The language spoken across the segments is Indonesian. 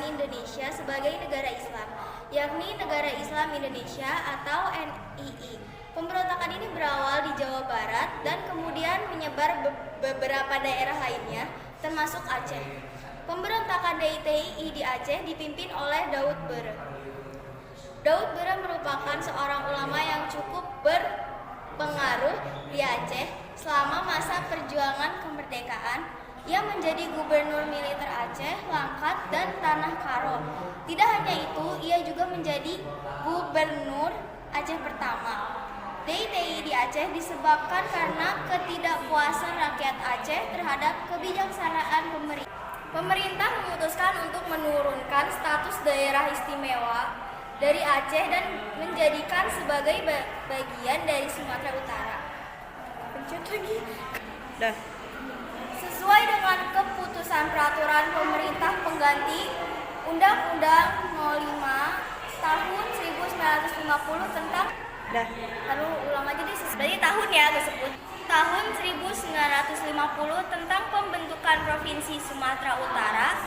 Indonesia sebagai negara Islam, yakni Negara Islam Indonesia atau NII. Pemberontakan ini berawal di Jawa Barat dan kemudian menyebar beberapa daerah lainnya, termasuk Aceh. Pemberontakan DITII di Aceh dipimpin oleh Daud Bere. Daud Bere merupakan seorang ulama yang cukup berpengaruh di Aceh selama masa perjuangan kemerdekaan. Ia menjadi gubernur militer Aceh, Langkat, dan Tanah Karo. Tidak hanya itu, ia juga menjadi gubernur Aceh pertama. DITII di Aceh disebabkan karena ketidakpuasan rakyat Aceh terhadap kebijaksanaan pemerintah. Pemerintah memutuskan untuk menurunkan status daerah istimewa dari Aceh dan menjadikan sebagai bagian dari Sumatera Utara. Pencet lagi. Dah. Sesuai dengan keputusan peraturan pemerintah pengganti Undang-Undang 05 tahun 1950 tentang ulang aja deh, berarti tahun ya tersebut. Tahun 1950 tentang pembentukan Provinsi Sumatera Utara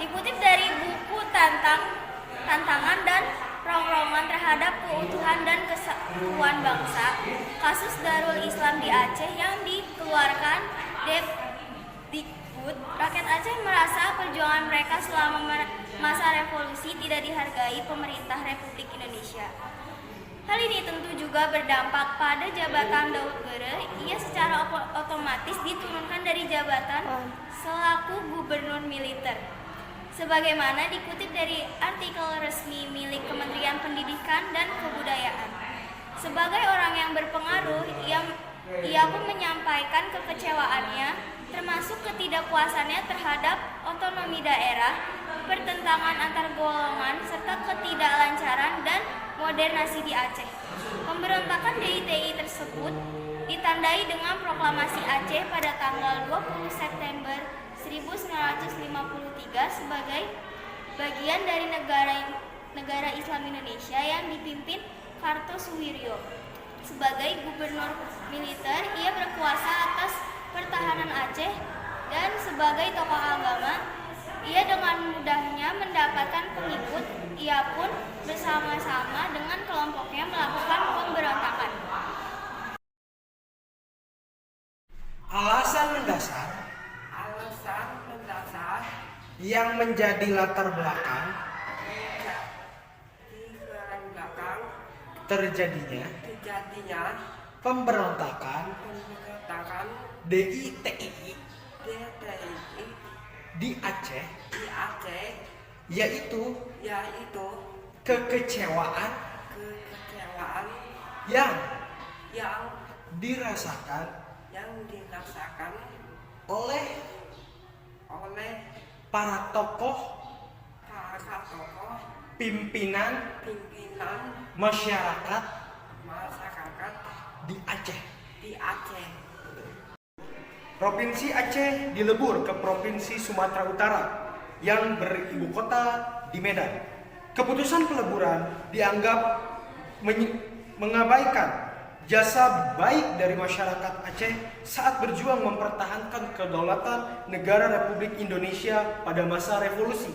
dikutip dari buku Tantangan dan Rongrongan terhadap Keutuhan dan Kesatuan Bangsa, kasus Darul Islam di Aceh yang dikeluarkan Dikbud. Rakyat Aceh merasa perjuangan mereka selama masa revolusi tidak dihargai pemerintah Republik Indonesia. Hal ini tentu juga berdampak pada jabatan Daud Bere. Ia secara otomatis diturunkan dari jabatan selaku gubernur militer. Sebagaimana dikutip dari artikel resmi milik Kementerian Pendidikan dan Kebudayaan. Sebagai orang yang berpengaruh, ia pun menyampaikan kekecewaannya, termasuk ketidakpuasannya terhadap otonomi daerah, pertentangan antar golongan, serta ketidaklancaran dan modernasi di Aceh. Pemberontakan DITII tersebut ditandai dengan proklamasi Aceh pada tanggal 20 September 1953 sebagai bagian dari negara Islam Indonesia yang dipimpin Kartosuwiryo. Sebagai gubernur militer, ia berkuasa atas pertahanan Aceh dan sebagai tokoh agama, ia dengan mudahnya mendapatkan pengikut. Ia pun bersama-sama dengan kelompoknya melakukan pemberontakan. Alasan mendasar yang menjadi latar belakang terjadinya pemberontakan DITII di Aceh yaitu kekecewaan yang dirasakan oleh para tokoh pimpinan masyarakat di Aceh. Provinsi Aceh dilebur ke Provinsi Sumatera Utara yang beribu kota di Medan. Keputusan peleburan dianggap mengabaikan jasa baik dari masyarakat Aceh saat berjuang mempertahankan kedaulatan negara Republik Indonesia pada masa revolusi.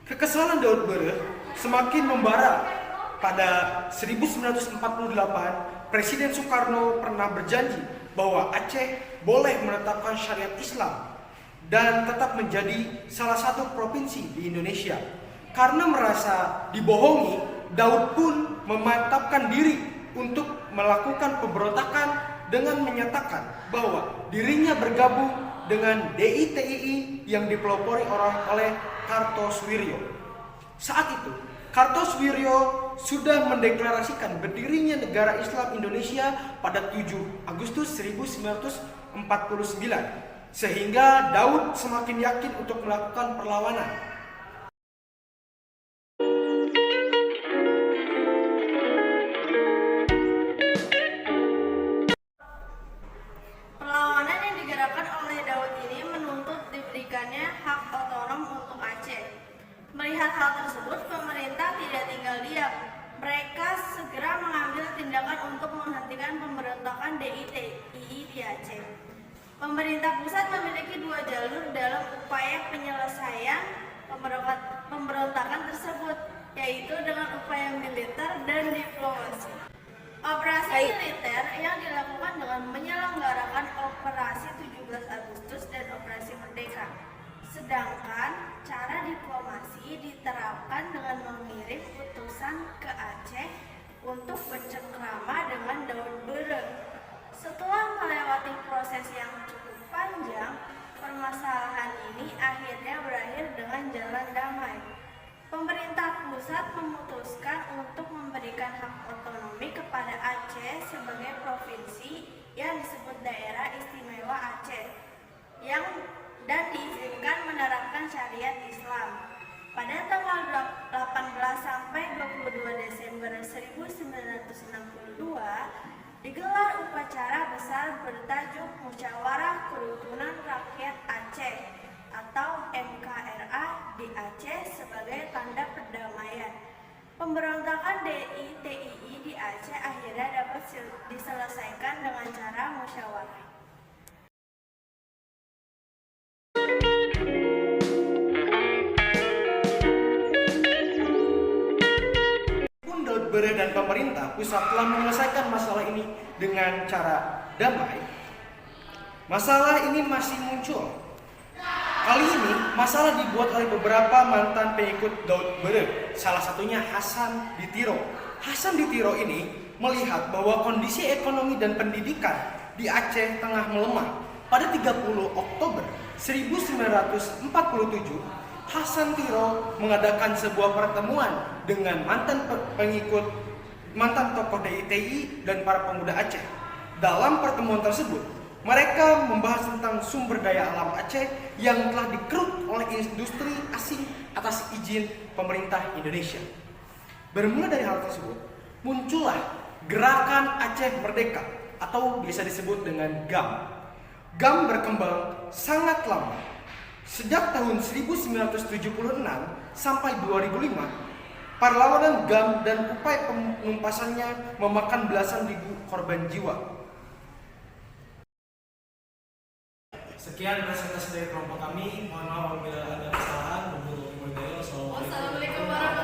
Kekesalan Daud Bere semakin membara. Pada 1948, Presiden Soekarno pernah berjanji bahwa Aceh boleh menetapkan syariat Islam dan tetap menjadi salah satu provinsi di Indonesia. Karena merasa dibohongi, Daud pun memantapkan diri untuk melakukan pemberontakan dengan menyatakan bahwa dirinya bergabung dengan DITII yang dipelopori oleh Kartosuwiryo. Saat itu, Kartosuwiryo sudah mendeklarasikan berdirinya negara Islam Indonesia pada 7 Agustus 1949, sehingga Daud semakin yakin untuk melakukan perlawanan. Perlawanan yang digerakkan oleh Daud ini menuntut diberikannya hak otonom untuk Aceh. Melihat hal tersebut, pemerintah tidak tinggal diam. Mereka segera mengambil tindakan untuk menghentikan pemberontakan DITII di Aceh. Pemerintah pusat memiliki dua jalur dalam upaya penyelesaian pemberontakan tersebut, yaitu dengan upaya militer dan diplomasi. Operasi militer yang dilakukan dengan menyelenggarakan Operasi 17 Agustus dan Operasi Merdeka. Sedangkan cara diplomasi diterapkan dengan mengirim utusan ke Aceh untuk bercengkrama dengan Daud Bereng. Setelah melewati proses yang cukup panjang, permasalahan ini akhirnya berakhir dengan jalan damai. Pemerintah pusat memutuskan untuk memberikan hak otonomi kepada Aceh sebagai provinsi yang disebut Daerah Istimewa Aceh dan diizinkan menerapkan syariat Islam. Pada tanggal 18 sampai 22 Desember 1962 digelar upacara besar bertajuk Musyawarah Kerukunan Rakyat Aceh atau MKRA di Aceh sebagai tanda perdamaian. Pemberontakan DITII di Aceh akhirnya dapat diselesaikan dengan cara musyawarah. Daud Bereng dan pemerintah pusat telah menyelesaikan masalah ini dengan cara damai, masalah ini masih muncul. Kali ini masalah dibuat oleh beberapa mantan pengikut Daud Bereng, salah satunya Hasan Ditiro. Hasan Ditiro ini melihat bahwa kondisi ekonomi dan pendidikan di Aceh tengah melemah. Pada 30 Oktober 1947, Hasan Tiro mengadakan sebuah pertemuan dengan mantan tokoh DITI dan para pemuda Aceh. Dalam pertemuan tersebut, mereka membahas tentang sumber daya alam Aceh yang telah dikeruk oleh industri asing atas izin pemerintah Indonesia. Bermula dari hal tersebut, muncullah Gerakan Aceh Merdeka atau biasa disebut dengan GAM. GAM berkembang sangat lama. Sejak tahun 1976 sampai 2005, perlawanan GAM dan upaya penumpasannya memakan belasan ribu korban jiwa. Sekian presentasi dari kelompok kami. Mohon maaf apabila ada kesalahan. Wassalamualaikum warahmatullahi wabarakatuh.